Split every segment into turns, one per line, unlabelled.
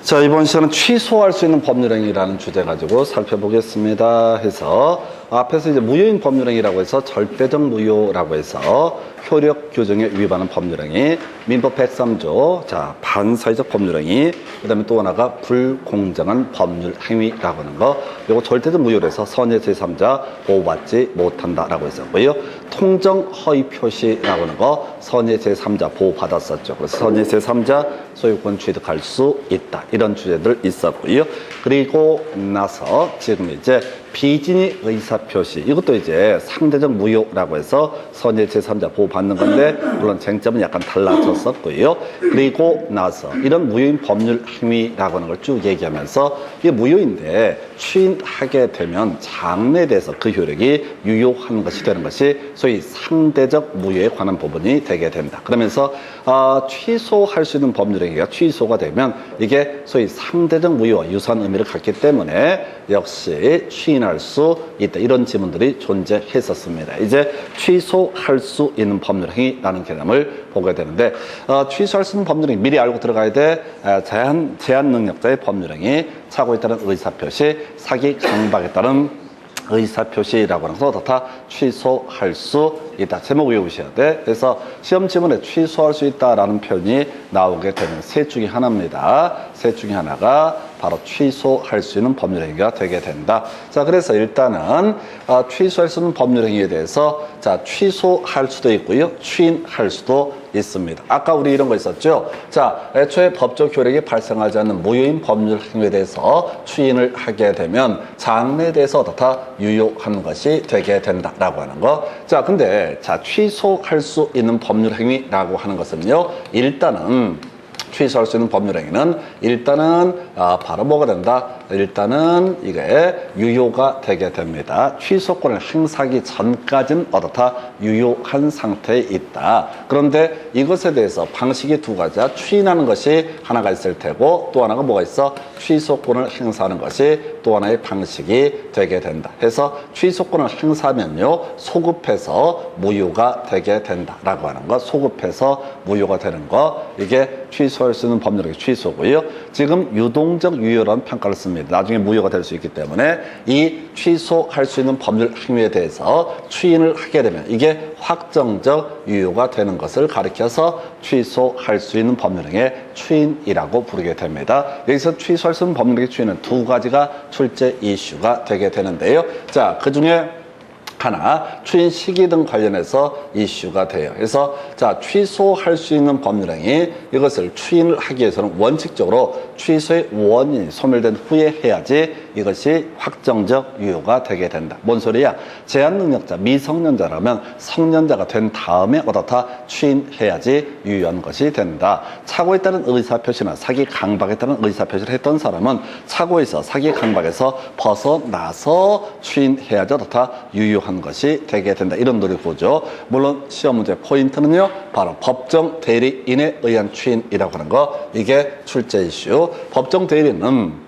자, 이번 시간은 취소할 수 있는 법률행위라는 주제 가지고 살펴보겠습니다. 해서 앞에서 이제 무효인 법률행위라고 해서 절대적 무효라고 해서 효력 규정에 위반한 법률행위, 민법 103조, 자, 반사회적 법률행위, 그 다음에 또 하나가 불공정한 법률행위라고 하는 거, 요거 절대적 무효로 해서 선의 제3자 보호받지 못한다라고 했었고요. 통정 허위 표시라고 하는 거, 선의 제3자 보호받았었죠. 그래서 선의 제3자 소유권 취득할 수 있다. 이런 주제들 있었고요. 그리고 나서 지금 이제 비진의 의사표시, 이것도 이제 상대적 무효라고 해서 선의 제3자 보호받는 건데 물론 쟁점은 약간 달라졌었고요. 그리고 나서 이런 무효인 법률 행위라고 하는 걸 쭉 얘기하면서 이게 무효인데 추인하게 되면 장래에 대해서 그 효력이 유효한 것이 되는 것이 소위 상대적 무효에 관한 부분이 되게 된다. 그러면서 취소할 수 있는 법률 행위가 취소가 되면 이게 소위 상대적 무효와 유사한 의미를 갖기 때문에 역시 추인할 수 있다. 이런 지문들이 존재했었습니다. 이제 취소할 수 있는 법률행위라는 개념을 보게 되는데 취소할 수 있는 법률행위 미리 알고 들어가야 돼. 제한 능력자의 법률행위, 착오에 따른 의사표시, 사기 강박에 따른 의사표시라고 하는 것도 다 취소할 수 있다. 제목 외우셔야 돼. 그래서 시험 지문에 취소할 수 있다라는 표현이 나오게 되는 셋 중에 하나입니다. 셋 중에 하나가 바로 취소할 수 있는 법률행위가 되게 된다. 자, 그래서 일단은 취소할 수 있는 법률행위에 대해서 자, 취소할 수도 있고요. 추인할 수도 있습니다. 아까 우리 이런 거 있었죠. 자, 애초에 법적 효력이 발생하지 않는 무효인 법률행위에 대해서 추인을 하게 되면 장래에 대해서 어떻다 유효한 것이 되게 된다라고 하는 거. 자, 근데 자, 취소할 수 있는 법률행위라고 하는 것은요. 일단은 취소할 수 있는 법률행위는 일단은 바로 뭐가 된다? 일단은 이게 유효가 되게 됩니다. 취소권을 행사하기 전까지는 어떻다? 유효한 상태에 있다. 그런데 이것에 대해서 방식이 두 가지야. 추인하는 것이 하나가 있을 테고 또 하나가 뭐가 있어? 취소권을 행사하는 것이 또 하나의 방식이 되게 된다. 해서 취소권을 행사하면요. 소급해서 무효가 되게 된다라고 하는 거. 소급해서 무효가 되는 거. 이게 취소할 수 있는 법률행위 취소고요. 지금 유동적 유효라는 평가를 씁니다. 나중에 무효가 될 수 있기 때문에 이 취소할 수 있는 법률 행위에 대해서 추인을 하게 되면 이게 확정적 유효가 되는 것을 가리켜서 취소할 수 있는 법률 행위의 추인이라고 부르게 됩니다. 여기서 취소할 수 있는 법률 행위 추인은 두 가지가 출제 이슈가 되게 되는데요. 자, 그 중에 하나, 추인 시기 등 관련해서 이슈가 돼요. 그래서 자, 취소할 수 있는 법률행위 이것을 추인을 하기 위해서는 원칙적으로 취소의 원인이 소멸된 후에 해야지 이것이 확정적 유효가 되게 된다. 뭔 소리야? 제한 능력자, 미성년자라면 성년자가 된 다음에 어떻다 추인해야지 유효한 것이 된다. 착오에 따른 의사표시나 사기 강박에 따른 의사표시를 했던 사람은 착오에서 사기 강박에서 벗어나서 추인해야지 어떻다 유효한 것이 되게 된다. 이런 논리고죠. 물론 시험 문제 포인트는요. 바로 법정 대리인에 의한 추인이라고 하는 거. 이게 출제 이슈. 법정 대리인은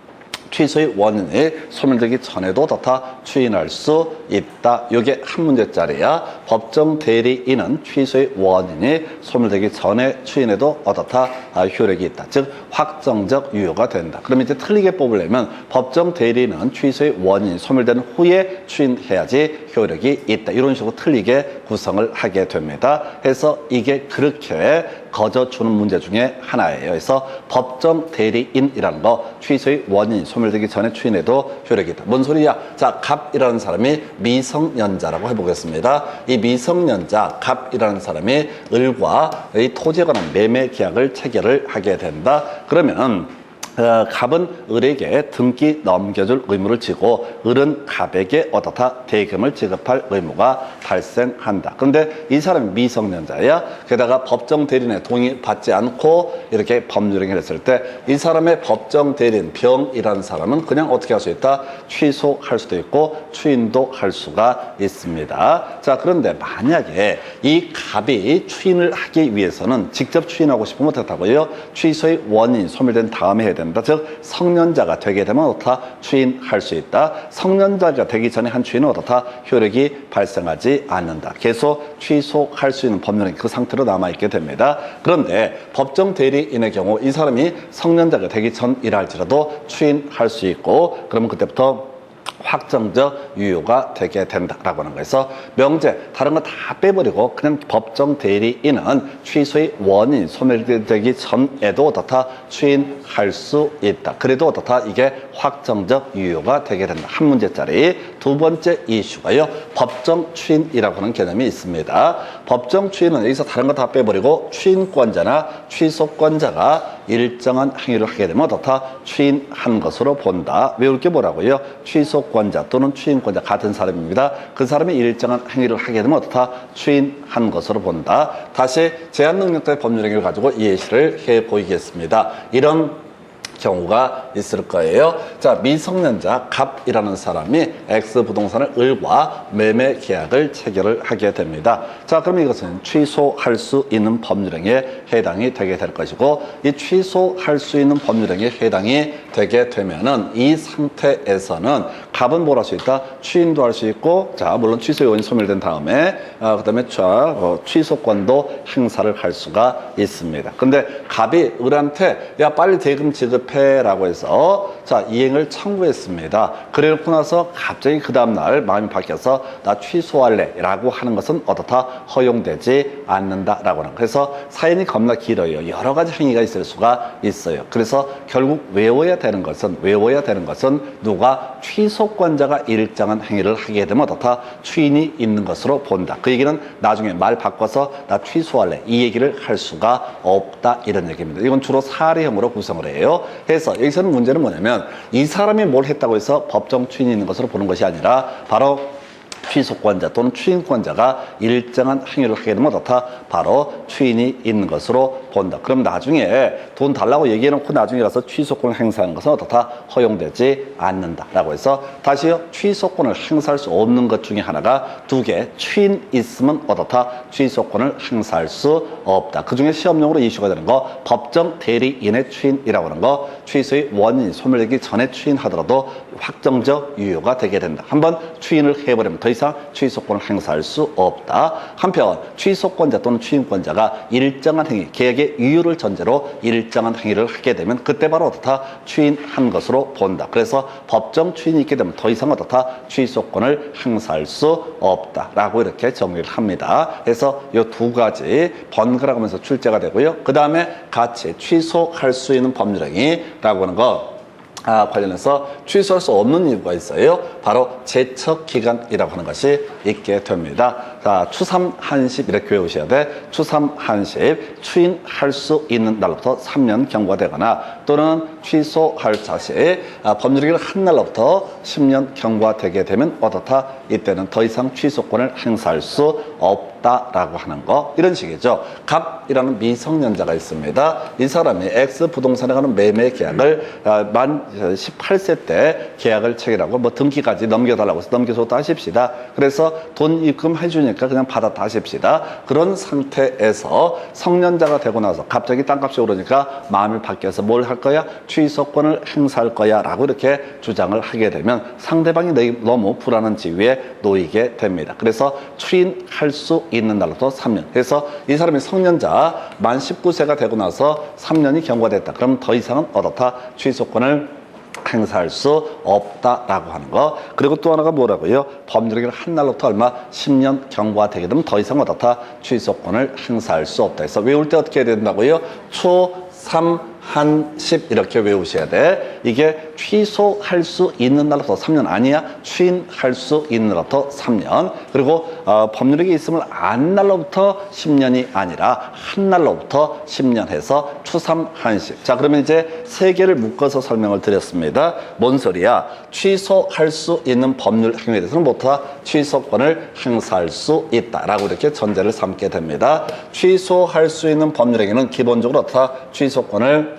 취소의 원인이 소멸되기 전에도 다 추인할 수 있다. 이게 한 문제짜리야. 법정 대리인은 취소의 원인이 소멸되기 전에 추인해도 어떻다 효력이 있다. 즉 확정적 유효가 된다. 그럼 이제 틀리게 뽑으려면 법정 대리인은 취소의 원인이 소멸된 후에 추인해야지 효력이 있다. 이런 식으로 틀리게 구성을 하게 됩니다. 해서 이게 그렇게 거저주는 문제 중에 하나예요. 그래서 법정 대리인이라는 거 취소의 원인이 소멸되기 전에 추인해도 효력이 있다. 뭔 소리야? 자, 갑이라는 사람이 미성년자라고 해보겠습니다. 이 미성년자 갑이라는 사람이 을과 이 토지에 관한 매매 계약을 체결을 하게 된다. 그러면 갑은 을에게 등기 넘겨줄 의무를 지고 을은 갑에게 어떻다 대금을 지급할 의무가 발생한다. 그런데 이 사람이 미성년자야. 게다가 법정 대리인의 동의 받지 않고 이렇게 법률행위를 했을 때 이 사람의 법정 대리인 병이라는 사람은 그냥 어떻게 할 수 있다? 취소할 수도 있고 추인도 할 수가 있습니다. 자, 그런데 만약에 이 갑이 추인을 하기 위해서는 직접 추인하고 싶으면 어떻다고요? 취소의 원인이 소멸된 다음에 해야 된다. 된다. 즉 성년자가 되게 되면 어떻다? 추인할 수 있다. 성년자가 되기 전에 한 추인은 어떻다? 효력이 발생하지 않는다. 계속 취소할 수 있는 법률은 그 상태로 남아있게 됩니다. 그런데 법정 대리인의 경우 이 사람이 성년자가 되기 전이라 할지라도 추인할 수 있고 그러면 그때부터 확정적 유효가 되게 된다라고 하는 거에서 명제 다른 거 다 빼버리고 그냥 법정 대리인은 취소의 원인 소멸되기 전에도 어떻다 추인할 수 있다. 그래도 어떻다 이게 확정적 유효가 되게 된다. 한 문제짜리. 두 번째 이슈가요 법정 추인이라고 하는 개념이 있습니다. 법정 추인은 여기서 다른 거 다 빼버리고 추인권자나 취소권자가 일정한 행위를 하게 되면 어떻다 추인한 것으로 본다. 외울 게 뭐라고요? 취소권자 또는 추인권자 같은 사람입니다. 그 사람이 일정한 행위를 하게 되면 어떻다 추인한 것으로 본다. 다시 제한능력자의 법률행위를 가지고 예시를 해 보이겠습니다. 이런 경우가 있을 거예요. 자, 미성년자 갑이라는 사람이 X 부동산을 을과 매매 계약을 체결을 하게 됩니다. 자, 그럼 이것은 취소할 수 있는 법률행위에 해당이 되게 될 것이고 이 취소할 수 있는 법률행위에 해당이 되게 되면은 이 상태에서는 갑은 뭘 할 수 있다? 추인도 할 수 있고 자, 물론 취소 요건이 소멸된 다음에 그다음에 취소권도 행사를 할 수가 있습니다. 근데 갑이 을한테 야 빨리 대금 지급해라고 해서 자 이행을 청구했습니다. 그래놓고 나서 갑자기 그 다음날 마음이 바뀌어서 나 취소할래라고 하는 것은 어떻다 허용되지 않는다라고 하는. 그래서 사연이 겁나 길어요. 여러 가지 행위가 있을 수가 있어요. 그래서 결국 외워야 되는 것은 누가 취소권자가 일정한 행위를 하게 되면 어떻다 추인이 있는 것으로 본다. 그 얘기는 나중에 말 바꿔서 나 취소할래 이 얘기를 할 수가 없다 이런 얘기입니다. 이건 주로 사례형으로 구성을 해요. 그래서 여기서는 문제는 뭐냐면 이 사람이 뭘 했다고 해서 법정 추인이 있는 것으로 보는 것이 아니라 바로 취소권자 또는 추인권자가 일정한 행위를 하게 되면 어떻다? 바로 추인이 있는 것으로 본다. 그럼 나중에 돈 달라고 얘기해놓고 나중에 가서 취소권을 행사하는 것은 어떻다? 허용되지 않는다라고 해서 다시요. 취소권을 행사할 수 없는 것 중에 하나가 두 개. 추인 있으면 어떻다? 취소권을 행사할 수 없다. 그 중에 시험용으로 이슈가 되는 거 법정 대리인의 추인이라고 하는 거 취소의 원인이 소멸되기 전에 추인하더라도 확정적 유효가 되게 된다. 한번 추인을 해버리면 더 이상 취소권을 행사할 수 없다. 한편 취소권자 또는 추인권자가 일정한 행위, 계약의 유효를 전제로 일정한 행위를 하게 되면 그때 바로 어떻다? 추인한 것으로 본다. 그래서 법정 추인이 있게 되면 더 이상 어떻다? 취소권을 행사할 수 없다라고 이렇게 정리를 합니다. 그래서 이 두 가지 번갈아 가면서 출제가 되고요. 그 다음에 같이 취소할 수 있는 법률행위라고 하는 거 관련해서 취소할 수 없는 이유가 있어요. 바로 제척기간이라고 하는 것이 있게 됩니다. 자, 추삼한십 이렇게 외우셔야 돼. 추삼한십 추인할 수 있는 날로부터 3년 경과가 되거나 또는 취소할 자시 법률행위를 한 날로부터 10년 경과되게 되면 어떻다? 이때는 더 이상 취소권을 행사할 수 없다라고 하는 거 이런 식이죠. 갑이라는 미성년자가 있습니다. 이 사람이 X 부동산에 가는 매매 계약을 만 18세 때 계약을 체결하고 뭐 등기까지 넘겨달라고 해서 넘겨줬다 하십시다. 그래서 돈 입금해 주니까 그냥 받았다 하십시다. 그런 상태에서 성년자가 되고 나서 갑자기 땅값이 오르니까 마음이 바뀌어서 뭘 할 거야? 취소권을 행사할 거야 라고 이렇게 주장을 하게 되면 상대방이 너무 불안한 지위에 놓이게 됩니다. 그래서 추인할 수 있는 날로부터 3년. 그래서 이 사람이 성년자 만 19세가 되고 나서 3년이 경과됐다. 그럼 더 이상은 어떻다? 취소권을 행사할 수 없다라고 하는 거. 그리고 또 하나가 뭐라고요? 법률행위를 한 날로부터 얼마 10년 경과되게 되면 더 이상 어떻다? 취소권을 행사할 수 없다. 해서 외울 때 어떻게 해야 된다고요? 추삼한십 이렇게 외우셔야 돼. 이게 취소할 수 있는 날로부터 3년 아니야? 추인할 수 있는 날로부터 3년. 그리고 법률행위 있으면 안 날로부터 10년이 아니라 한 날로부터 10년 해서 추삼한십. 자, 그러면 이제 세 개를 묶어서 설명을 드렸습니다. 뭔 소리야? 취소할 수 있는 법률행위에 대해서는 뭐다? 취소권을 행사할 수 있다라고 이렇게 전제를 삼게 됩니다. 취소할 수 있는 법률행위는 기본적으로 어떻다? 취소권을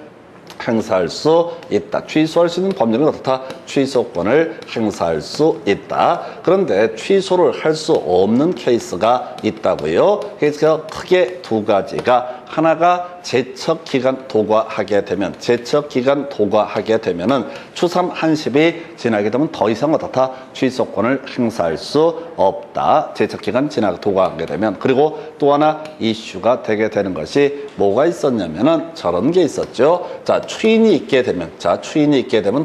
행사할 수 있다. 취소할 수 있는 법률은 어떻다? 취소권을 행사할 수 있다. 그런데 취소를 할 수 없는 케이스가 있다고요. 그래서 크게 두 가지가 하나가 제척기간 도과하게 되면 추삼 한십이 지나게 되면 더 이상 어떻다? 취소권을 행사할 수 없다. 제척기간 지나고 도과하게 되면. 그리고 또 하나 이슈가 되게 되는 것이 뭐가 있었냐면은 저런 게 있었죠. 자, 추인이 있게 되면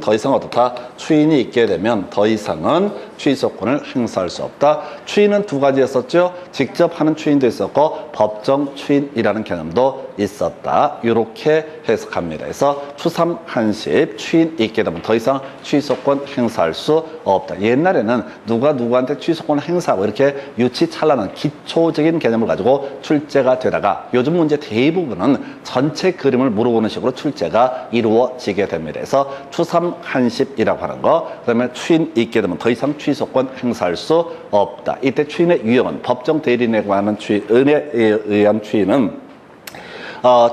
더 이상 어떻다? 추인이 있게 되면 더 이상은 취소권을 행사할 수 없다. 추인은 두 가지였었죠. 직접 하는 추인도 있었고 법정 추인이라는 개념도 있었다. 이렇게 해석합니다. 그래서 추삼 한십 추인이 있게 되면 더 이상 취소권 행사할 수 없다. 옛날에는 누가 누구한테 취소권 행사하고 이렇게 유치찬란한 기초적인 개념을 가지고 출제가 되다가 요즘 문제 대부분은 전체 그림을 물어보는 식으로 출제가 이루어지게 됩니다. 그래서 추삼 한십이라고 하는 거, 그다음에 추인이 있게 되면 더 이상 취소권 행사할 수 없다. 이때 추인의 유형은 법정 대리인에 관한 추인에 의한 추인은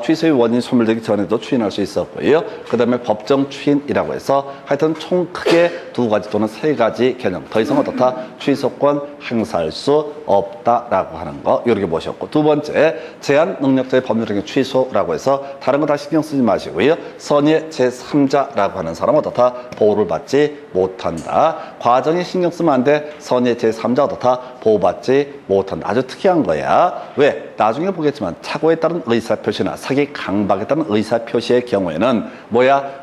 취소의 원인이 소멸되기 전에도 추인할 수 있었고요. 그 다음에 법정 추인이라고 해서 하여튼 총 크게 두 가지 또는 세 가지 개념. 더 이상 어떻다? 취소권 행사할 수 없다라고 하는 거. 이렇게 보셨고. 두 번째, 제한 능력자의 법률행위 취소라고 해서 다른 거 다 신경 쓰지 마시고요. 선의 제3자라고 하는 사람은 어떻다? 보호를 받지 못한다. 과정에 신경 쓰면 안 돼. 선의 제3자 어떻다? 보호받지 못한다. 아주 특이한 거야. 왜? 나중에 보겠지만 착오에 따른 의사표시나 사기 강박에 따른 의사표시의 경우에는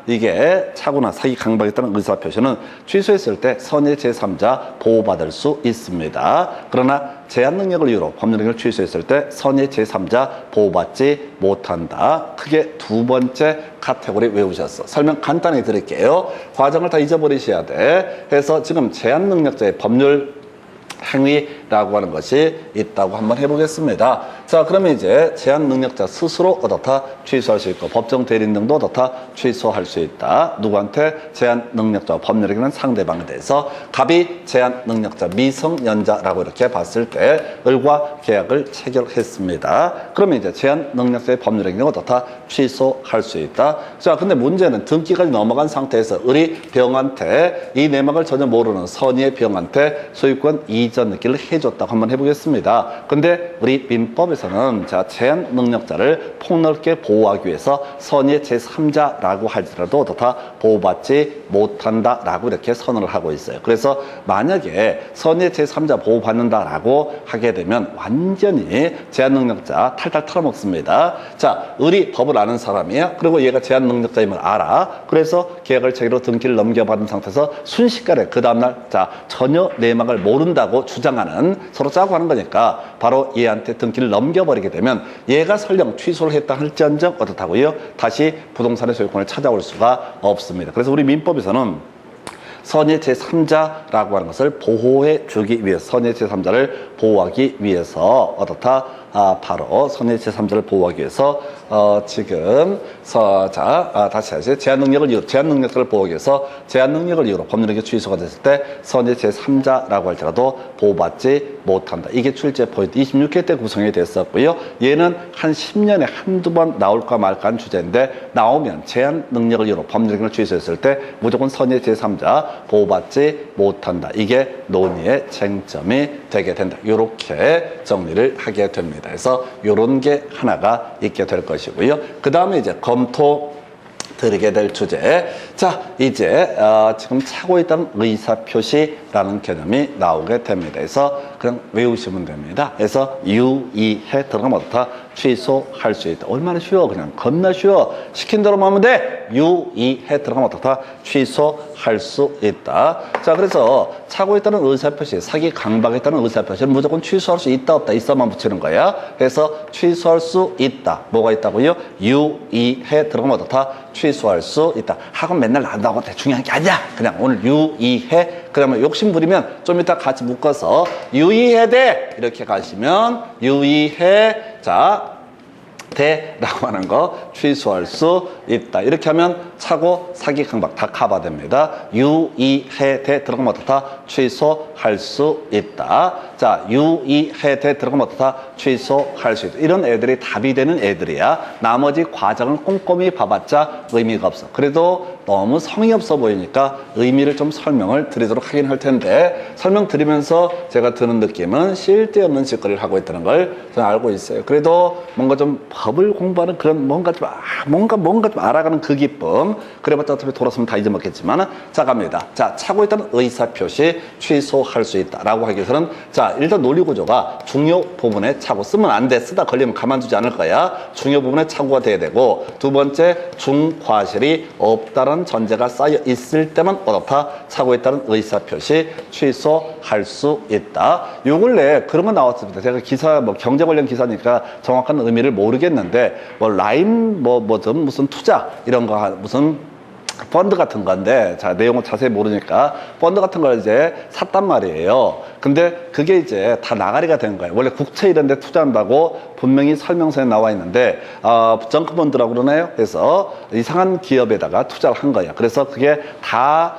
이게 착오나 사기 강박에 따른 의사표시는 취소했을 때 선의 제3자 보호받을 수 있습니다. 그러나 제한 능력을 이유로 법률행위를 취소했을 때 선의 제3자 보호받지 못한다. 크게 두 번째 카테고리 외우셨어. 설명 간단히 드릴게요. 과정을 다 잊어버리셔야 돼. 그래서 지금 제한 능력자의 법률 행위라고 하는 것이 있다고 한번 해보겠습니다. 자, 그러면 이제 제한 능력자 스스로 어떻다? 취소할 수 있고 법정 대리인 등도 어떻다? 취소할 수 있다. 누구한테? 제한 능력자 법률행위는 상대방에 대해서 갑이 제한 능력자 미성년자라고 이렇게 봤을 때 을과 계약을 체결했습니다. 그러면 이제 제한 능력자의 법률행위는 어떻다? 취소할 수 있다. 자, 근데 문제는 등기까지 넘어간 상태에서 을이 병한테 이 내막을 전혀 모르는 선의의 병한테 소유권 이전 느끼를 해줬다고 한번 해보겠습니다. 근데 우리 민법에서는 자, 제한 능력자를 폭넓게 보호하기 위해서 선의의 제3자라고 할지라도 어떻다? 보호받지 못한다라고 이렇게 선언을 하고 있어요. 그래서 만약에 선의의 제3자 보호받는다라고 하게 되면 완전히 제한 능력자 탈탈 털어먹습니다. 자, 을이 법을 아는 사람이야. 그리고 얘가 제한 능력자임을 알아. 그래서 계약을 체결로 등기를 넘겨받은 상태에서 순식간에 그 다음날 자, 전혀 내막을 모른다고 주장하는, 서로 짜고 하는 거니까 바로 얘한테 등기를 넘겨버리게 되면 얘가 설령 취소를 했다 할지언정 어떻다고요? 다시 부동산의 소유권을 찾아올 수가 없습니다. 그래서 우리 민법에서는 선의 제3자라고 하는 것을 보호해 주기 위해서, 선의 제3자를 보호하기 위해서 어떻다? 바로 선의 제3자를 보호하기 위해서 다시 제한 능력자를 보호하기 위해서 제한 능력을 이유로 법률행위 취소가 됐을 때 선의 제3자라고 할지라도 보호받지 못한다. 이게 출제 포인트 26회 때 구성이 됐었고요. 얘는 한 10년에 한두 번 나올까 말까 한 주제인데 나오면 제한 능력을 이유로 법률행위를 취소했을 때 무조건 선의 제3자 보호받지 못한다. 이게 논의의 쟁점이 되게 된다. 이렇게 정리를 하게 됩니다. 그래서 이런 게 하나가 있게 될 것이고요. 그 다음에 이제 검토 드리게 될 주제. 자, 이제 지금 차고 있다는 의사표시라는 개념이 나오게 됩니다. 그래서 그냥 외우시면 됩니다. 그래서 유의해 들어가면 어떻다? 취소할 수 있다. 얼마나 쉬워. 그냥 겁나 쉬워. 시킨 대로만 하면 돼. 유의해 들어가면 어떻다? 취소할 수 있다. 자, 그래서 차고 있다는 의사표시, 사기 강박에 따른 의사표시는 무조건 취소할 수 있다 없다 있어만 붙이는 거야. 그래서 취소할 수 있다. 뭐가 있다고요? 유의해 들어가면 어떻다? 취소할 수 있다. 학원 맨날 나온다고 중요한 게 아니야. 그냥 오늘 유의해. 그 다음에 욕심 부리면 좀 이따 같이 묶어서 유의해 돼. 이렇게 가시면 유의해. 자, 대라고 하는 거 취소할 수 있다. 이렇게 하면 차고 사기 강박 다 커버됩니다. 유의해 대 들어가면 어떻다? 취소할 수 있다. 자, 유의해 대 들어가면 어떻다? 취소할 수 있다. 이런 애들이 답이 되는 애들이야. 나머지 과정을 꼼꼼히 봐봤자 의미가 없어. 그래도 너무 성의 없어 보이니까 의미를 좀 설명을 드리도록 하긴 할 텐데, 설명드리면서 제가 드는 느낌은 쓸데없는 짓거리를 하고 있다는 걸 저는 알고 있어요. 그래도 뭔가 좀 법을 공부하는 그런 뭔가 좀 알아가는 그 기쁨. 그래봤자 어차피 돌아서면 다 잊어먹겠지만. 자, 갑니다. 자, 차고 있다는 의사표시 취소할 수 있다라고 하기 위해서는, 자, 일단 논리구조가 중요 부분에 차고, 쓰면 안 돼. 쓰다 걸리면 가만두지 않을 거야. 중요 부분에 차고가 돼야 되고, 두 번째, 중과실이 없다는 전제가 쌓여 있을 때만 어떻다? 차고 있다는 의사표시 취소할 수 있다. 요 근래 그런 거 나왔습니다. 제가 기사, 경제 관련 기사니까 정확한 의미를 모르겠는데, 라임, 무슨 투자, 이런 거, 무슨 펀드 같은 건데, 자, 내용을 자세히 모르니까 펀드 같은 걸 이제 샀단 말이에요. 근데 그게 이제 다 나가리가 된 거예요. 원래 국채 이런 데 투자한다고 분명히 설명서에 나와 있는데, 정크펀드라고 그러나요? 그래서 이상한 기업에다가 투자를 한 거예요. 그래서 그게 다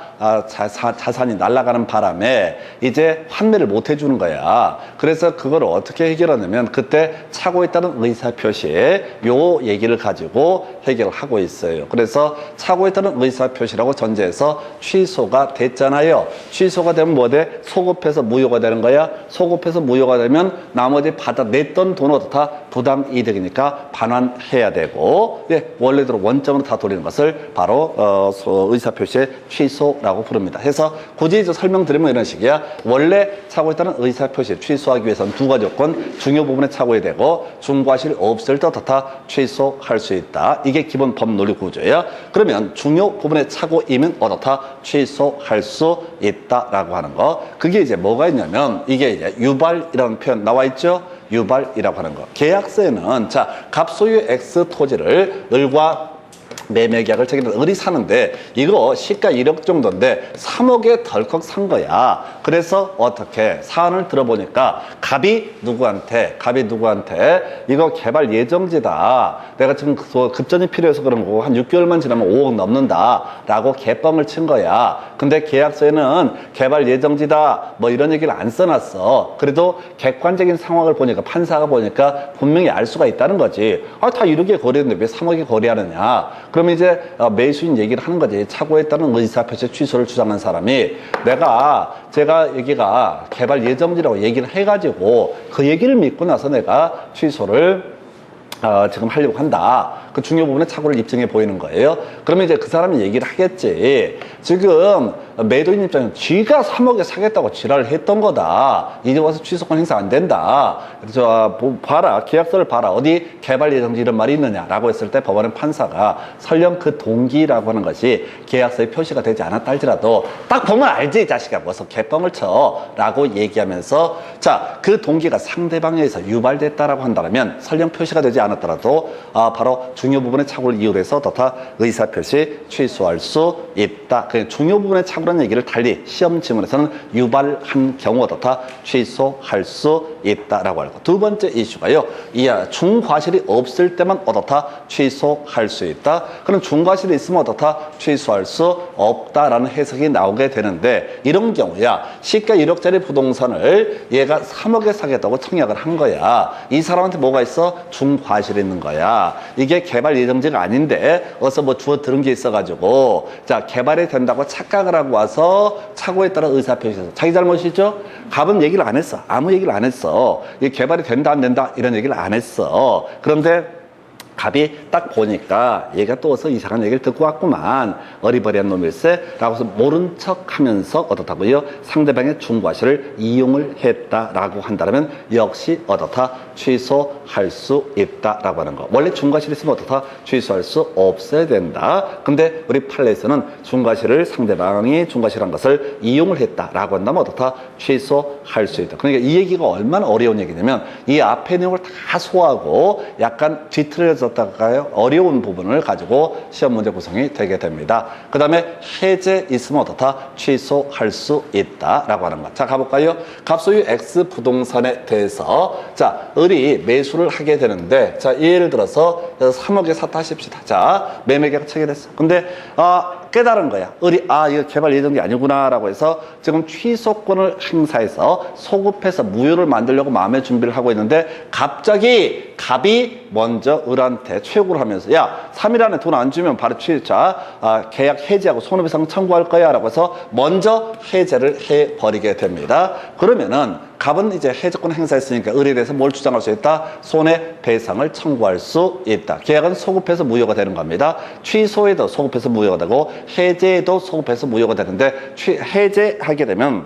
자산이 날아가는 바람에 이제 환매를 못 해주는 거야. 그래서 그걸 어떻게 해결하냐면, 그때 차고 있다는 의사표시에 요 얘기를 가지고 해결을 하고 있어요. 그래서 차고 있다는 의사표시라고 전제해서 취소가 됐잖아요. 취소가 되면 뭐 돼? 소급해서 무효가 되는 거야. 소급해서 무효가 되면 나머지 냈던 돈은 다 부담이득이니까 반환해야 되고, 예, 원래대로 원점으로 다 돌리는 것을 바로 의사표시의 취소라고 부릅니다. 해서 굳이 설명드리면 이런 식이야. 원래 차고 있다는 의사표시 취소하기 위해서는 두 가지 조건, 중요 부분에 차고해야 되고 중과실이 없을 때 다 취소할 수 있다. 이게 기본 법 논리 구조예요. 그러면 중요 부분에 차고이면 어떻다? 취소할 수 있다라고 하는 거. 그게 이제 뭐가 있냐면, 이게 이제 유발이라는 표현 나와 있죠? 유발이라고 하는 거. 계약서에는, 자, 갑소유 X 토지를 을과 매매 계약을 체결해서 을이 사는데, 이거 시가 1억 정도인데 3억에 덜컥 산 거야. 그래서 어떻게 사안을 들어보니까 갑이 누구한테 이거 개발 예정지다, 내가 지금 급전이 필요해서 그런 거고 한 6개월만 지나면 5억 넘는다 라고 개뻥을 친 거야. 근데 계약서에는 개발 예정지다 뭐 이런 얘기를 안 써놨어. 그래도 객관적인 상황을 보니까, 판사가 보니까 분명히 알 수가 있다는 거지. 다 1억에 거래했는데 왜 3억에 거래하느냐. 그러면 이제 매수인 얘기를 하는 거지. 차고했다는 의사표시 취소를 주장한 사람이, 제가 여기가 개발 예정지라고 얘기를 해가지고 그 얘기를 믿고 나서 내가 취소를 지금 하려고 한다. 그 중요 부분에 착오를 입증해 보이는 거예요. 그러면 이제 그 사람이 얘기를 하겠지. 지금 매도인 입장에서 쥐가 3억에 사겠다고 지랄을 했던 거다. 이제 와서 취소권 행사 안 된다. 그래서 봐라, 계약서를 봐라. 어디 개발 예정지 이런 말이 있느냐라고 했을 때 법원의 판사가 설령 그 동기라고 하는 것이 계약서에 표시가 되지 않았다 할지라도 딱 보면 알지 이 자식아, 뭐서 개뻥을 쳐 라고 얘기하면서, 자, 그 동기가 상대방에 의해서 유발됐다라고 한다면 설령 표시가 되지 않았더라도 바로 중요 부분의 착오를 이유로 해서 다 의사표시 취소할 수 있다. 그 중요 부분의 착오라는 얘기를 달리 시험 지문에서는 유발한 경우 다 취소할 수 있다라고 하고, 두 번째 이슈가요, 중과실이 없을 때만 어떻다? 취소할 수 있다. 그럼 중과실이 있으면 어떻다? 취소할 수 없다라는 해석이 나오게 되는데, 이런 경우야, 시가 1억짜리 부동산을 얘가 3억에 사겠다고 청약을 한 거야. 이 사람한테 뭐가 있어? 중과실이 있는 거야. 이게 개발 예정지가 아닌데 어서 뭐 주워 들은 게 있어가지고, 자, 개발이 된다고 착각을 하고 와서 착오에 따라 의사표시해서 자기 잘못이죠? 갑은 얘기를 안 했어. 아무 얘기를 안 했어. 이게 개발이 된다 안 된다 이런 얘기를 안 했어. 그런데 갑이 딱 보니까 얘가 또 어서 이상한 얘기를 듣고 왔구만, 어리버리한 놈일세 라고 해서 모른 척 하면서 어떻다고요? 상대방의 중과실을 이용을 했다라고 한다면 역시 어떻다? 취소할 수 있다라고 하는 거. 원래 중과실이 있으면 어떻다? 취소할 수 없어야 된다. 근데 우리 판례에서는 중과실을, 상대방이 중과실한 것을 이용을 했다라고 한다면 어떻다? 취소할 수 있다. 그러니까 이 얘기가 얼마나 어려운 얘기냐면, 이 앞에 내용을 다 소화하고 약간 뒤틀려서 어려운 부분을 가지고 시험 문제 구성이 되게 됩니다. 그 다음에 해제 있으면 어떻다? 취소할 수 있다라고 하는 것. 자, 가볼까요? 갑소유 X 부동산에 대해서, 자, 을이 매수를 하게 되는데, 자, 예를 들어서 3억에 샀다 하십시다. 자, 매매계약 체결했어. 근데 깨달은 거야. 이거 개발 예정이 아니구나라고 해서 지금 취소권을 행사해서 소급해서 무효를 만들려고 마음의 준비를 하고 있는데 갑자기 갑이 먼저 을한테 최고를 하면서 야, 3일 안에 돈 안 주면 바로 계약 해지하고 손해배상 청구할 거야 라고 해서 먼저 해제를 해버리게 됩니다. 그러면은 갑은 이제 해제권 행사했으니까 을에 대해서 뭘 주장할 수 있다? 손해배상을 청구할 수 있다. 계약은 소급해서 무효가 되는 겁니다. 취소에도 소급해서 무효가 되고 해제에도 소급해서 무효가 되는데 해제하게 되면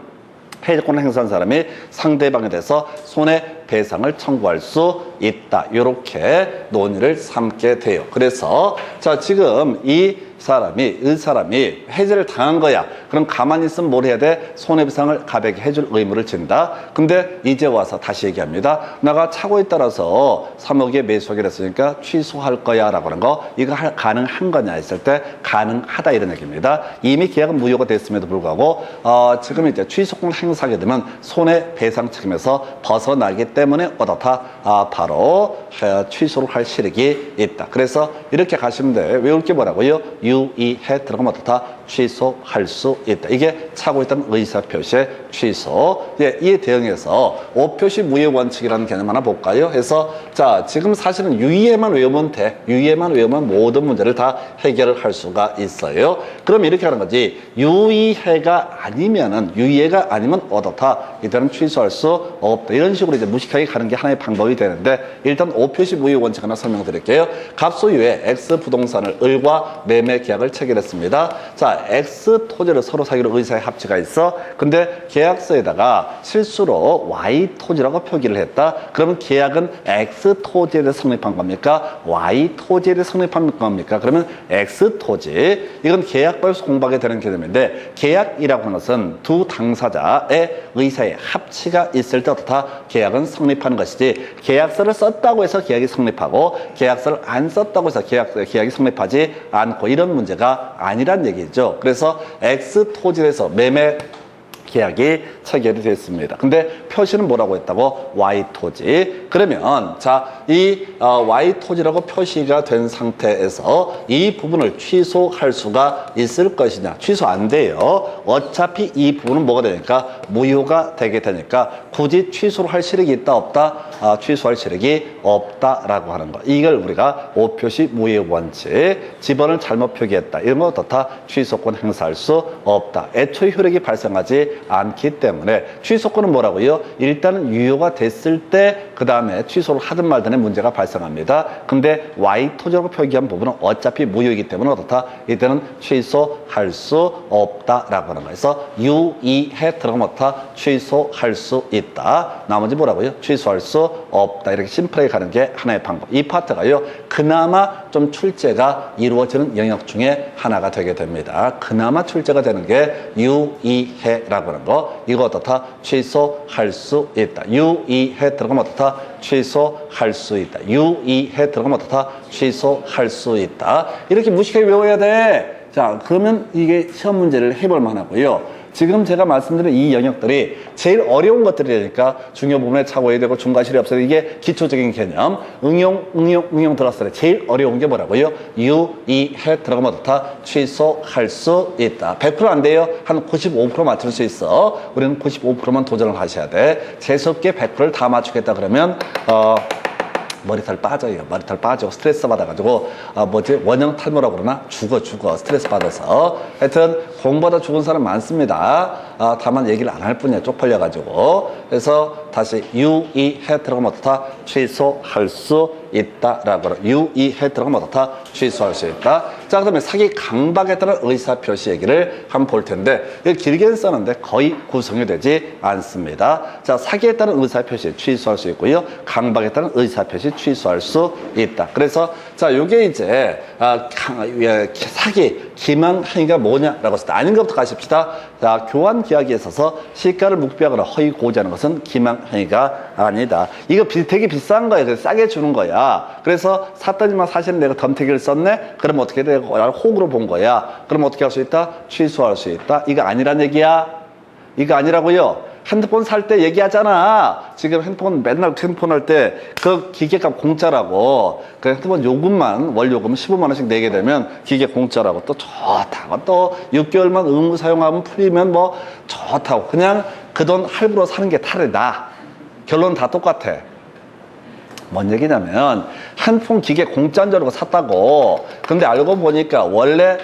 해제권을 행사한 사람이 상대방에 대해서 손해배상을 청구할 수 있다. 이렇게 논의를 삼게 돼요. 그래서 자, 지금 이 사람이 해제를 당한 거야. 그럼 가만히 있으면 뭘 해야 돼? 손해배상을 갑에게 해줄 의무를 진다. 근데 이제 와서 다시 얘기합니다. 내가 착오에 따라서 3억에 매수하기로 했으니까 취소할 거야 라고 하는 거, 이거 가능한 거냐 했을 때 가능하다 이런 얘기입니다. 이미 계약은 무효가 됐음에도 불구하고 지금 이제 취소권을 행사하게 되면 손해배상 책임에서 벗어나기 때문에 어떻다? 바로 취소를 할 실익이 있다. 그래서 이렇게 가시면 돼. 외울 게 뭐라고요? 유의해 들어가면 어떻다? 취소할 수 있다. 이게 차고 있던 의사표시의 취소. 이에 대응해서 오표시 무효 원칙이라는 개념 하나 볼까요? 해서 자, 지금 사실은 유의해만 외우면 돼. 유의해만 외우면 모든 문제를 다 해결을 할 수가 있어요. 그럼 이렇게 하는 거지. 유의해가 아니면 어떻다? 이때는 취소할 수 없다. 이런 식으로 이제 무식하게 가는 게 하나의 방법이 되는데, 일단 오표시 무효 원칙 하나 설명드릴게요. 갑소유에 X 부동산을 을과 매매 계약을 체결했습니다. 자, X 토지를 서로 사기로 의사의 합치가 있어. 근데 계약서에다가 실수로 Y 토지라고 표기를 했다. 그러면 계약은 X 토지에 대해 성립한 겁니까? Y 토지에 대해 성립한 겁니까? 그러면 X 토지. 이건 계약법에서 공부하게 되는 개념인데, 계약이라고 하는 것은 두 당사자의 의사의 합치가 있을 때 어떻다? 계약은 성립하는 것이지, 계약서를 썼다고 해서 계약이 성립하고 계약서를 안 썼다고 해서 계약이 성립하지 않고 이런 문제가 아니란 얘기죠. 그래서 X 토지에서 매매 계약이 체결이 됐습니다. 근데 표시는 뭐라고 했다고? Y 토지. 그러면 자, 이 Y 토지라고 표시가 된 상태에서 이 부분을 취소할 수가 있을 것이냐? 취소 안 돼요. 어차피 이 부분은 뭐가 되니까? 무효가 되게 되니까 굳이 취소를 할 실익이 있다 없다? 취소할 실익이 없다라고 하는 거. 이걸 우리가 오표시 무효 원칙. 지번을 잘못 표기했다. 이런 거 어떻다? 취소권 행사할 수 없다. 애초에 효력이 발생하지 않기 때문에 취소권은 뭐라고요? 일단은 유효가 됐을 때 그 다음에 취소를 하든 말든의 문제가 발생합니다. 근데 Y 토지라고 표기한 부분은 어차피 무효이기 때문에 어떻다? 이때는 취소할 수 없다라고 하는 거예요. 그래서 유의해 들어가면 어떻다? 취소할 수 있다. 나머지 뭐라고요? 취소할 수 없다. 이렇게 심플하게 가는 게 하나의 방법. 이 파트가요, 그나마 좀 출제가 이루어지는 영역 중에 하나가 되게 됩니다. 그나마 출제가 되는 게 유의해라고 하는 거. 이거 어떻다? 취소할 수 있다. 유의해 들어가면 어떻다? 취소할 수 있다. 유의해 들어가면 어떻다? 취소할 수 있다. 이렇게 무식하게 외워야 돼. 자, 그러면 이게 시험 문제를 해볼 만하고요. 지금 제가 말씀드린 이 영역들이 제일 어려운 것들이니까 중요 부분에 착오해야 되고 중과실이 없어요. 이게 기초적인 개념. 응용 들었을 때 제일 어려운 게 뭐라고요? 유의해 들어가면 어떻다? 취소할 수 있다. 100% 안 돼요. 한 95% 맞출 수 있어. 우리는 95%만 도전을 하셔야 돼. 재수없게 100%를 다 맞추겠다 그러면 머리털 빠져요. 머리털 빠지고 스트레스 받아가지고 원형 탈모라고 그러나? 죽어 스트레스 받아서. 하여튼 공부하다 죽은 사람 많습니다. 다만 얘기를 안 할 뿐이야. 쪽팔려가지고. 그래서 다시 유의해 들어가면 어떻다? 취소할 수 있다라고 그래. 유의해 들어가면 어떻다? 취소할 수 있다. 자, 그다음에 사기 강박에 따른 의사표시 얘기를 한번 볼 텐데, 이거 길게 썼는데 거의 구성이 되지 않습니다. 자, 사기에 따른 의사표시 취소할 수 있고요. 강박에 따른 의사표시 취소할 수 있다. 그래서 자, 요게 이제 사기 기망행위가 뭐냐라고 했을 때 아닌 것부터 가십시다. 자, 교환 계약에 있어서 시가를 묵비하거나 허위 고지하는 것은 기망행위가 아니다. 이거 되게 비싼 거야. 그래서 싸게 주는 거야. 그래서 샀더니만 사실은 내가 덤태기를 썼네? 그럼 어떻게 돼? 호구로 본 거야. 그럼 어떻게 할 수 있다? 취소할 수 있다. 이거 아니란 얘기야. 이거 아니라고요. 핸드폰 살 때 얘기하잖아. 지금 핸드폰 맨날 핸드폰 할 때 그 기계값 공짜라고. 그 핸드폰 요금만 월 요금 15만 원씩 내게 되면 기계 공짜라고. 또 좋다고. 또 6개월만 의무 사용하면 풀리면 뭐 좋다고. 그냥 그 돈 할부로 사는 게 탈이다. 결론 다 똑같아. 뭔 얘기냐면 핸드폰 기계 공짜인 줄 알고 샀다고. 근데 알고 보니까 원래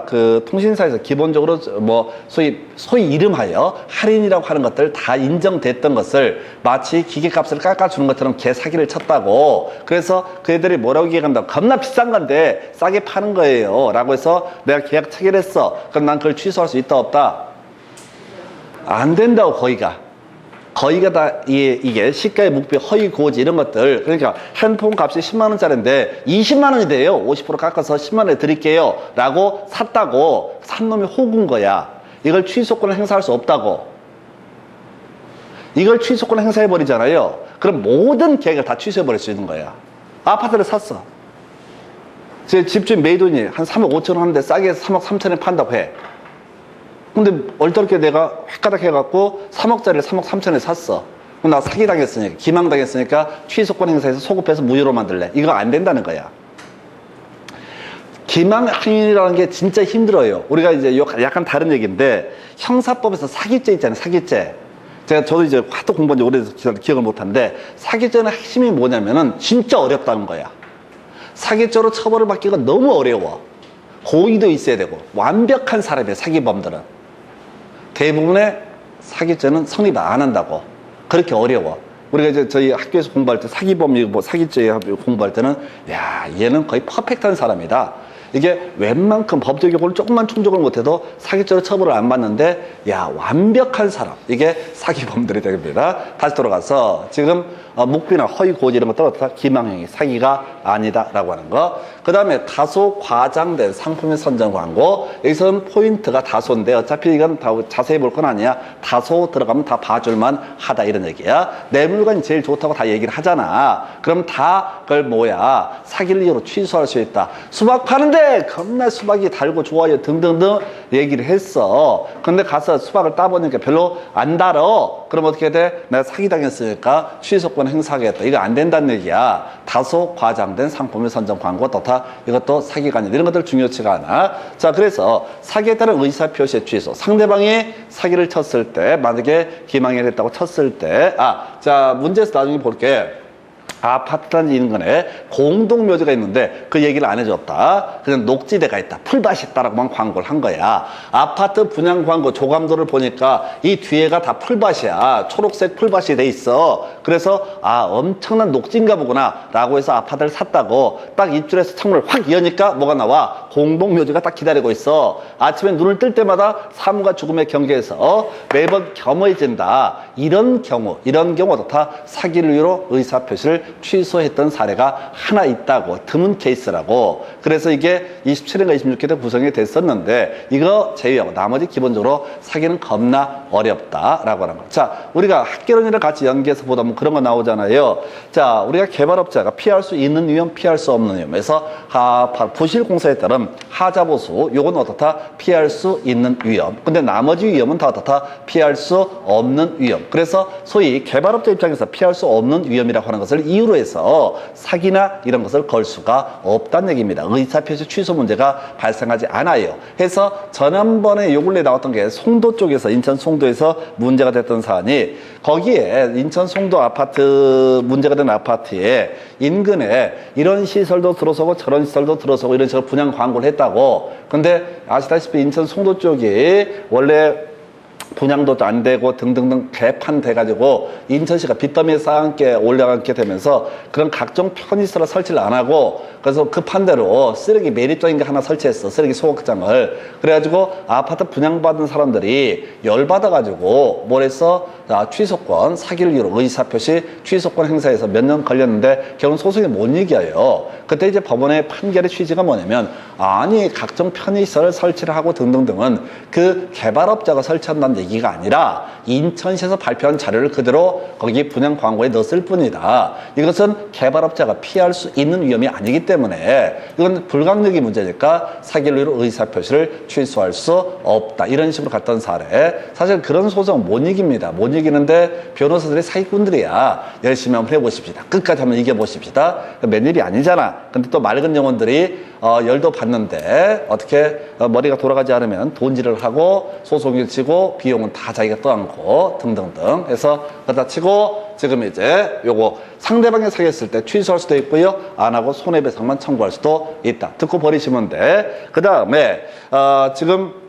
그 통신사에서 기본적으로 뭐 소위 이름하여 할인이라고 하는 것들 다 인정됐던 것을 마치 기계값을 깎아주는 것처럼 개 사기를 쳤다고. 그래서 그 애들이 뭐라고 얘기한다. 겁나 비싼 건데 싸게 파는 거예요 라고 해서 내가 계약 체결했어. 그럼 난 그걸 취소할 수 있다 없다? 안 된다고. 거의가 다 이게 시가의 묵비, 허위 고지 이런 것들. 그러니까 핸드폰 값이 10만 원짜리인데 20만 원이 돼요. 50% 깎아서 10만 원에 드릴게요 라고 샀다고. 산 놈이 호구인 거야. 이걸 취소권을 행사할 수 없다고. 이걸 취소권을 행사해 버리잖아요. 그럼 모든 계획을 다 취소해 버릴 수 있는 거야. 아파트를 샀어. 제 집주인 매도인이 한 3억 5천 원 하는데 싸게 해서 3억 3천에 판다고 해. 근데 얼떨결에 내가 획가닥 해갖고 3억짜리를 3억 3천에 샀어. 그럼 나 사기당했으니까, 기망당했으니까 취소권 행사해서 소급해서 무효로 만들래. 이거 안 된다는 거야. 기망행위라는 게 진짜 힘들어요. 우리가 이제 약간 다른 얘기인데, 형사법에서 사기죄 있잖아요, 사기죄. 저도 이제 하도 공부한 지 오래돼서 기억을 못하는데, 사기죄는 핵심이 뭐냐면은 진짜 어렵다는 거야. 사기죄로 처벌을 받기가 너무 어려워. 고의도 있어야 되고, 완벽한 사람이에요, 사기범들은. 대부분의 사기죄는 성립 안 한다고. 그렇게 어려워. 우리가 이제 저희 학교에서 공부할 때 사기범, 사기죄 공부할 때는, 야, 얘는 거의 퍼펙트한 사람이다. 이게 웬만큼 법적 요건을 조금만 충족을 못해도 사기죄로 처벌을 안 받는데, 야, 완벽한 사람. 이게 사기범들이 됩니다. 다시 돌아가서 지금 묵비나 허위 고지 이런 것들은 다 기망행위, 사기가 아니다라고 하는 거. 그 다음에 다소 과장된 상품의 선정 광고. 여기서는 포인트가 다소인데 어차피 이건 다 자세히 볼 건 아니야. 다소 들어가면 다 봐줄만 하다 이런 얘기야. 내 물건이 제일 좋다고 다 얘기를 하잖아. 그럼 다 그걸 뭐야, 사기를 이유로 취소할 수 있다. 수박 파는데 겁나 수박이 달고 좋아요 등등등 얘기를 했어. 근데 가서 수박을 따보니까 별로 안 달어. 그럼 어떻게 돼? 내가 사기당했으니까 취소권 행사하겠다. 이거 안 된다는 얘기야. 다소 과장된 상품의 선정 광고 떴다. 이것도 사기가 아니다. 이런 것들 중요치가 않아. 자, 그래서 사기에 따른 의사표시의 취소. 상대방이 사기를 쳤을 때, 만약에 기망행위를 했다고 쳤을 때, 자, 문제에서 나중에 볼게. 아파트 단지 인근에 공동묘지가 있는데 그 얘기를 안 해줬다. 그냥 녹지대가 있다, 풀밭이 있다라고만 광고를 한 거야. 아파트 분양 광고 조감도를 보니까 이 뒤에가 다 풀밭이야. 초록색 풀밭이 돼 있어. 그래서 엄청난 녹지인가 보구나 라고 해서 아파트를 샀다고. 딱 입주해서 창문을 확 여니까 뭐가 나와? 공동묘지가 딱 기다리고 있어. 아침에 눈을 뜰 때마다 삶과 죽음의 경계에서 매번 겸허해진다. 이런 경우 다 사기를 이유로 의사표시를 취소했던 사례가 하나 있다고. 드문 케이스라고. 그래서 이게 27회인가 26회 때 구성이 됐었는데, 이거 제외하고 나머지 기본적으로 사기는 겁나 어렵다라고 하는 거. 자, 우리가 학개론이랑 같이 연계해서 보다 보면 그런 거 나오잖아요. 자, 우리가 개발업자가 피할 수 있는 위험, 피할 수 없는 위험에서 부실공사에 따른 하자보수, 요건 어떻다? 피할 수 있는 위험. 근데 나머지 위험은 다 어떻다? 피할 수 없는 위험. 그래서 소위 개발업자 입장에서 피할 수 없는 위험이라고 하는 것을 이유로 해서 사기나 이런 것을 걸 수가 없다는 얘기입니다. 의사표시 취소 문제가 발생하지 않아요. 해서 지난번에 요 근래 나왔던 게 송도 쪽에서, 인천 송도에서 문제가 됐던 사안이, 거기에 인천 송도 아파트, 문제가 된 아파트에 인근에 이런 시설도 들어서고 저런 시설도 들어서고 이런 식으로 분양 광고를 했다고. 근데 아시다시피 인천 송도 쪽이 원래 분양도 안 되고 등등등 개판돼가지고 인천시가 빚더미에 쌓여앉게 올라가게 되면서 그런 각종 편의시설을 설치를 안 하고, 그래서 급한 대로 쓰레기 매립장인가 하나 설치했어. 쓰레기 소각장을. 그래가지고 아파트 분양받은 사람들이 열받아가지고 뭘 했어? 취소권, 사기를 이유로 의사표시 취소권 행사해서 몇 년 걸렸는데 결국 소송이 못 이겨요. 그때 이제 법원의 판결의 취지가 뭐냐면, 아니 각종 편의시설을 설치를 하고 등등등은 그 개발업자가 설치한다는 나온 얘기가 아니라 인천시에서 발표한 자료를 그대로 거기 분양 광고에 넣었을 뿐이다. 이것은 개발업자가 피할 수 있는 위험이 아니기 때문에 이건 불강력이 문제니까 사기를 위로 의사표시를 취소할 수 없다. 이런 식으로 갔던 사례. 사실 그런 소송 못 이깁니다. 못 이기는데 변호사들이 사기꾼들이야. 열심히 한번 해보십시다. 끝까지 한번 이겨보십시다. 맨일이 아니잖아. 근데 또 맑은 영혼들이 열도 받는데 어떻게 머리가 돌아가지 않으면 돈질을 하고 소송을 치고 비용은 다 자기가 떠안고 등등등 해서 그러다 치고 지금 이제 요거 상대방이 사기했을 때 취소할 수도 있고요. 안 하고 손해배상만 청구할 수도 있다. 듣고 버리시면 돼. 그 다음에 지금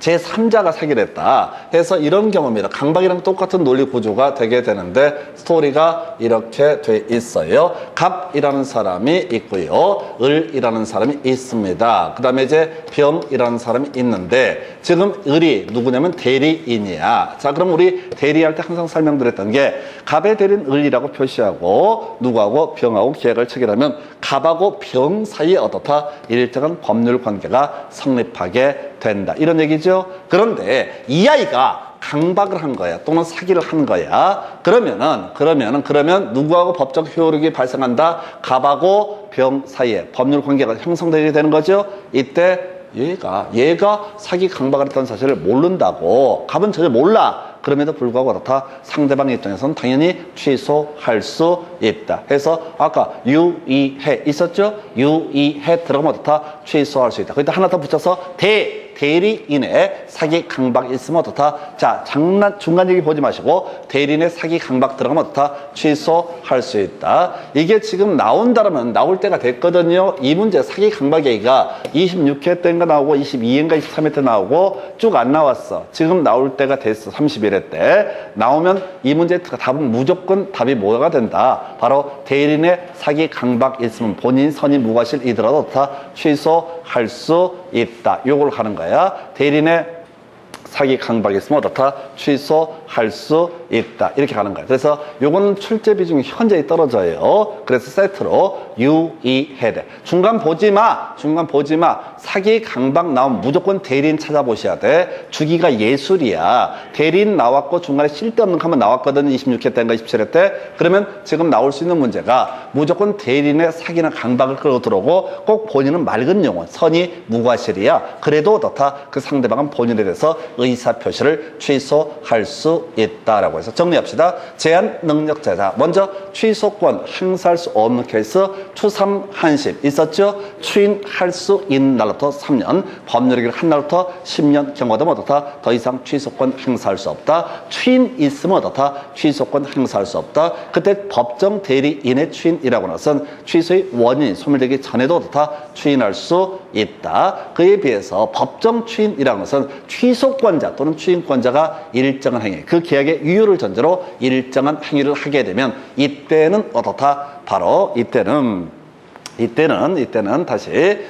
제3자가 사기를 했다 해서 이런 경우입니다. 강박이랑 똑같은 논리 구조가 되게 되는데 스토리가 이렇게 돼 있어요. 갑이라는 사람이 있고요. 을이라는 사람이 있습니다. 그 다음에 이제 병이라는 사람이 있는데 지금 을이 누구냐면 대리인이야. 자, 그럼 우리 대리할 때 항상 설명드렸던 게 갑의 대리인 을이라고 표시하고 누구하고 병하고 계약을 체결하면 갑하고 병 사이에 어떻다? 일정한 법률 관계가 성립하게 된다. 이런 얘기죠. 그런데 이 아이가 강박을 한 거야. 또는 사기를 한 거야. 그러면 누구하고 법적 효력이 발생한다? 갑하고 병 사이에 법률 관계가 형성되게 되는 거죠. 이때 얘가 사기 강박을 했다는 사실을 모른다고. 갑은 전혀 몰라. 그럼에도 불구하고 그렇다. 상대방 입장에서는 당연히 취소할 수 있다. 해서 아까 유의해 있었죠? 유의해 들어가면 어떻다? 취소할 수 있다. 거기다 하나 더 붙여서 대리인의 사기 강박이 있으면 어떻다? 자, 중간 얘기 보지 마시고 대리인의 사기 강박 들어가면 어떻다? 취소할 수 있다. 이게 지금 나온다면 나올 때가 됐거든요. 이 문제 사기 강박 얘기가 26회 때인가 나오고 22회인가 23회 때 나오고 쭉 안 나왔어. 지금 나올 때가 됐어. 31회 때. 나오면 이 문제의 답은 무조건 답이 뭐가 된다? 바로 대리인의 사기 강박 있으면 본인 선임 무과실이더라도 어떻다? 취소할 수 있다. 요걸 하는 거야. 대리인의 사기 강박이 있으면 어떻다? 취소할 수 있다. 이렇게 가는 거예요. 그래서 요거는 출제 비중이 현저히 떨어져요. 그래서 세트로 유의해야 돼. 중간 보지 마. 사기 강박 나오면 무조건 대리인 찾아보셔야 돼. 주기가 예술이야. 대리인 나왔고 중간에 쓸데없는 거 한번 나왔거든. 26회 때인가 27회 때. 그러면 지금 나올 수 있는 문제가 무조건 대리인의 사기나 강박을 끌어 들어오고 꼭 본인은 맑은 영혼, 선이 무과실이야. 그래도 어떻다? 그 상대방은 본인에 대해서 의사표시를 취소할 수 있다라고 해서 정리합시다. 제한 능력자자. 먼저 취소권 행사할 수 없는 케이스 추삼한심 있었죠? 추인할 수 있는 날부터 3년, 법률기일 한 날부터 10년 경과되면 어떻다? 더 이상 취소권 행사할 수 없다. 추인 있으면 어떻다? 취소권 행사할 수 없다. 그때 법정 대리인의 추인이라고 하는 것은 취소의 원인이 소멸되기 전에도 어떻다? 추인할 수 있다. 그에 비해서 법정 추인이라는 것은 취소권자 또는 추인권자가 일정한 행위, 그 계약의 유효를 전제로 일정한 행위를 하게 되면 이때는 어떻다? 바로 이때는 다시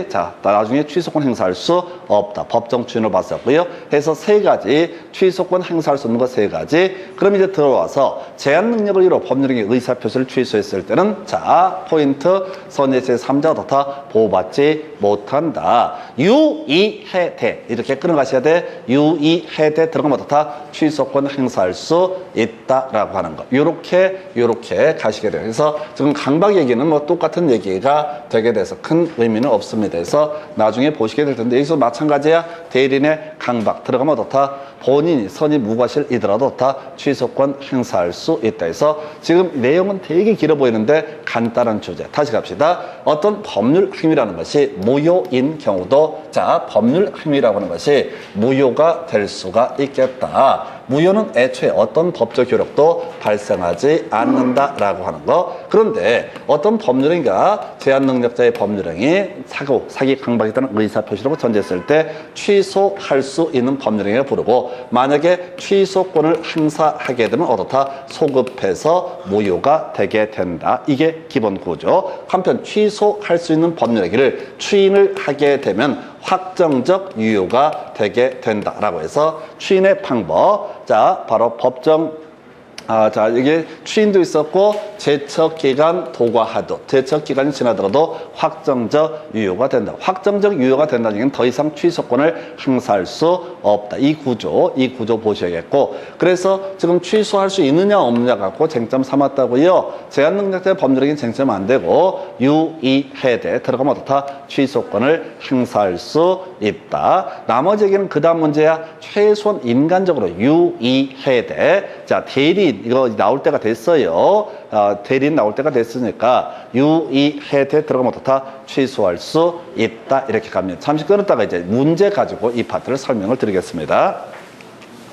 자, 나중에 취소권 행사할 수 없다. 법정 추인을 봤었고요. 해서 세 가지 취소권 행사할 수 없는 거 세 가지. 그럼 이제 들어와서 제한 능력을 이뤄 법률행위 의사표시를 취소했을 때는 자, 포인트 선의 제3자 어떻다? 보호받지 못한다. 유의해 대 이렇게 끊어가셔야 돼. 유의해 대 들어가면 어떻다? 취소권 행사할 수 있다라고 하는 거. 요렇게 가시게 돼요. 그래서 지금 강박 얘기는 뭐 똑같은 얘기가 되게 돼서 큰 의미는 없습니다. 그래서 나중에 보시게 될 텐데 여기서 마찬가지야. 대리인의 강박 들어가면 어떻다? 본인이 선임 무과실이더라도 어떻다? 취소권 행사할 수 있다. 해서 지금 내용은 되게 길어 보이는데 간단한 주제. 다시 갑시다. 어떤 법률 행위라는 것이 무효인 경우도 자, 법률 행위라고 하는 것이 무효가 될 수가 있겠다. 무효는 애초에 어떤 법적 효력도 발생하지 않는다라고 하는 거. 그런데 어떤 법률행위가 제한 능력자의 법률행위, 사기 강박이 있다는 의사표시라고 전제했을 때 취소할 수 있는 법률행위를 부르고 만약에 취소권을 행사하게 되면 어떻다? 소급해서 무효가 되게 된다. 이게 기본 구조. 한편 취소할 수 있는 법률행위를 추인을 하게 되면 확정적 유효가 되게 된다라고 해서 추인의 방법. 자, 바로 법정 자, 이게 추인도 있었고, 제척기간 도과하도. 제척기간이 지나더라도 확정적 유효가 된다. 확정적 유효가 된다는 얘기는 더 이상 취소권을 행사할 수 없다. 이 구조 보셔야겠고. 그래서 지금 취소할 수 있느냐, 없느냐 갖고 쟁점 삼았다고요. 제한능력자의 법률행위 쟁점 안 되고, 유의해대. 들어가면 어떻다? 취소권을 행사할 수 있다. 나머지 얘기는 그 다음 문제야. 최소한 인간적으로 유의해대. 자, 대리인. 이거 나올 때가 됐어요. 대리인 나올 때가 됐으니까 유의해대 들어가면 어떻다? 취소할 수 있다. 이렇게 갑니다. 잠시 끊었다가 이제 문제 가지고 이 파트를 설명을 드리겠습니다.